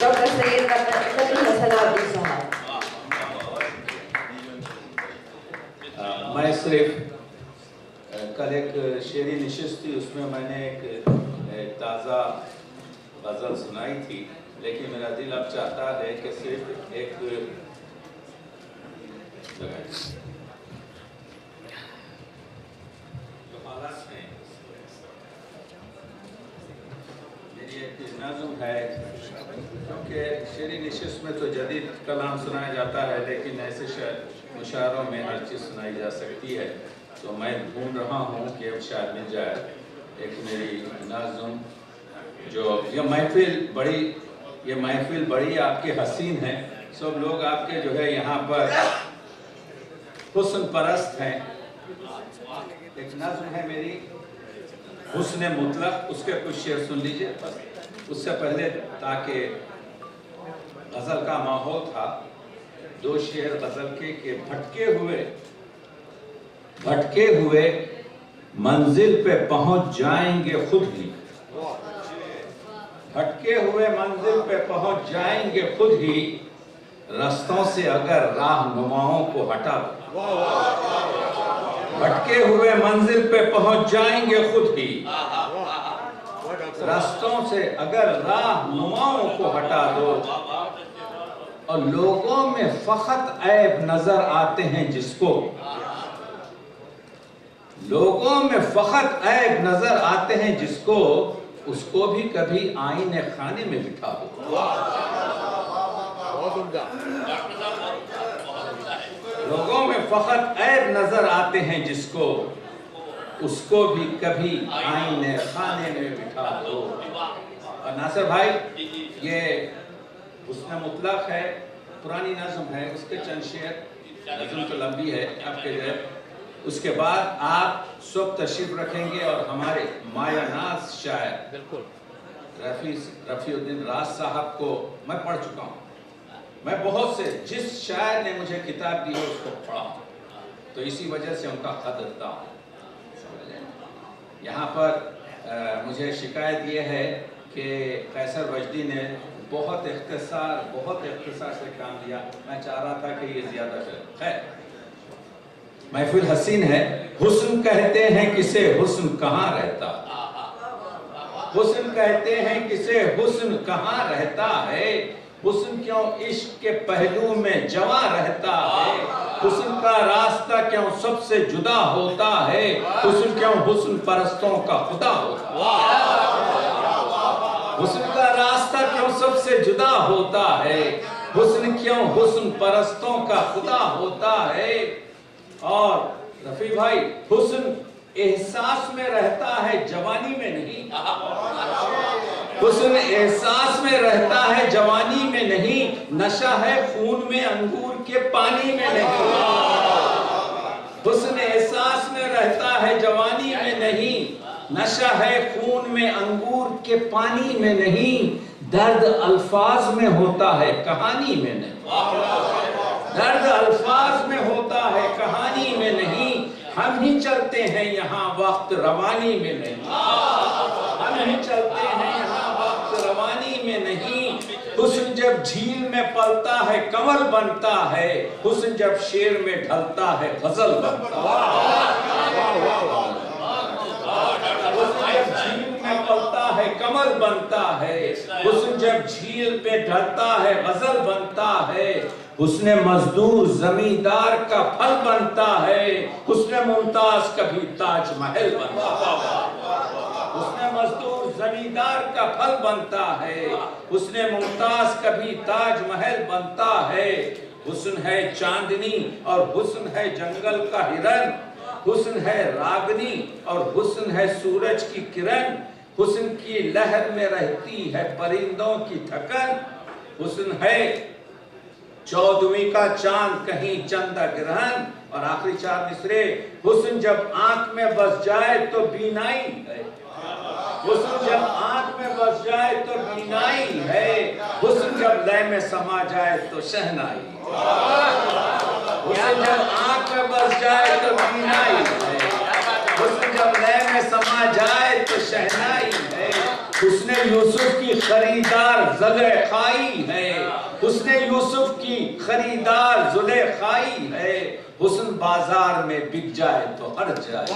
Doctor Syed Kabir Hasan Abid साहब। मैं सिर्फ कल एक शेरी नशिस्त थी, उसमें मैंने एक ताज़ा गज़ल सुनाई थी, लेकिन मेरा दिल अब चाहता है कि सिर्फ एक मेरी एक नज़्म है, क्योंकि शेरी नशिस्त में तो जदीद कलाम सुनाया जाता है, लेकिन ऐसे मुशायरों में हर चीज़ सुनाई जा सकती है। तो मैं ढूंढ रहा हूँ कि अब शायद मिल जाए एक मेरी नज़्म। जो ये महफिल बड़ी आपकी हसीन है, सब लोग आपके जो है यहाँ पर हुस्न परस्त हैं। एक नज़्म है मेरी हुस्न मुतलक, उसके कुछ शेर सुन लीजिए। उससे पहले ताकि गज़ल का माहौल था, दो शेर गज़ल के भटके हुए मंजिल पे पहुंच जाएंगे खुद ही। भटके हुए मंजिल पे पहुंच जाएंगे खुद ही, रास्तों से अगर राहनुमाओं को हटा दो। भटके हुए मंजिल पे पहुंच जाएंगे खुद ही, रास्तों से अगर राहनुमाओं को हटा दो। और लोगों में फखत ऐब नजर आते हैं जिसको, लोगों में फखत ऐब नजर आते हैं जिसको, उसको भी कभी आईने खाने में बिठा दो। लोगों में फखत ऐब नजर आते हैं जिसको, उसको भी कभी आईने खाने में बिठा दो। और नासिर भाई, ये हुस्न मुतलक है, पुरानी नज़्म है, उसके चंद शेर, नज़्म तो लंबी है आपके लिए। उसके बाद आप सब तशरीफ रखेंगे और हमारे मायानाज शायर बिल्कुल रफ़ीउद्दीन राज साहब को मैं पढ़ चुका हूँ। मैं बहुत से, जिस शायर ने मुझे किताब दी है उसको पढ़ा, तो इसी वजह से उनका कदर था। यहाँ पर मुझे शिकायत ये है कि कैसर वजदी ने बहुत इख्तिसार से काम लिया। मैं चाह रहा था कि ये ज़्यादा है। महफिल हसीन है। हुस्न कहते हैं किसे, हुस्न कहाँ रहता। हुस्न कहते हैं किसे, हुस्न कहाँ रहता है। हुस्न क्यों इश्क के पहलू में जवां रहता है। हुस्न का रास्ता क्यों सबसे जुदा होता है। हुस्न क्यों हुस्न परस्तों का खुदा होता है। हुस्न का रास्ता क्यों सबसे जुदा होता है। हुस्न क्यों हुस्न परस्तों का खुदा होता है। और रफी भाई, हुस्न एहसास में रहता है, जवानी में नहीं। हुस्न एहसास में रहता है, जवानी में नहीं। नशा है खून में, अंगूर के पानी में नहीं। हुस्न एहसास में रहता है, जवानी में नहीं। नशा है खून में, अंगूर के पानी में नहीं। दर्द अल्फाज में होता है, कहानी में नहीं। दर्द अल्फाज में होता है, कहानी में नहीं। हम ही चलते हैं यहाँ वक्त रवानी में नहीं। हम ही चलते हैं यहाँ वक्त रवानी में नहीं। हुस्न जब झील में पलता है, कमल बनता है। हुस्न जब शेर में ढलता है, गजल बनता है। पलता है, कमल बनता है। हुस्न जब झील पे ढलता है, गजल बनता है। हुस्न मजदूर जमींदार का फल बनता है। हुस्न मुमताज कभी ताजमहल बनता है। हुस्न मजदूर जमींदार का फल बनता है। हुस्न मुमताज कभी ताजमहल बनता है। हुस्न है चांदनी और हुस्न है जंगल का हिरन। हुस्न है रागनी और हुस्न है सूरज की किरण। हुस्न की लहर में रहती है परिंदों की थकन। हुस्न है चौदहवीं का चांद, कहीं चंदा ग्रहण। और आखिरी चार मिसरे, हुस्न जब आंख में बस जाए तो बीनाई है। हुस्न जब आंख में बस जाए तो बीनाई है। हुस्न जब लय में समा जाए तो शहनाई। हुस्न जब आंख में बस जाए तो बीनाई है। हुस्न जब लय में समा जाए तो शहनाई है। हुस्न यूसुफ की खरीदार ज़ुलेखाई है, हुस्न यूसुफ की खरीदार ज़ुलेखाई है। हुस्न बाजार में बिक जाए तो हट जाए।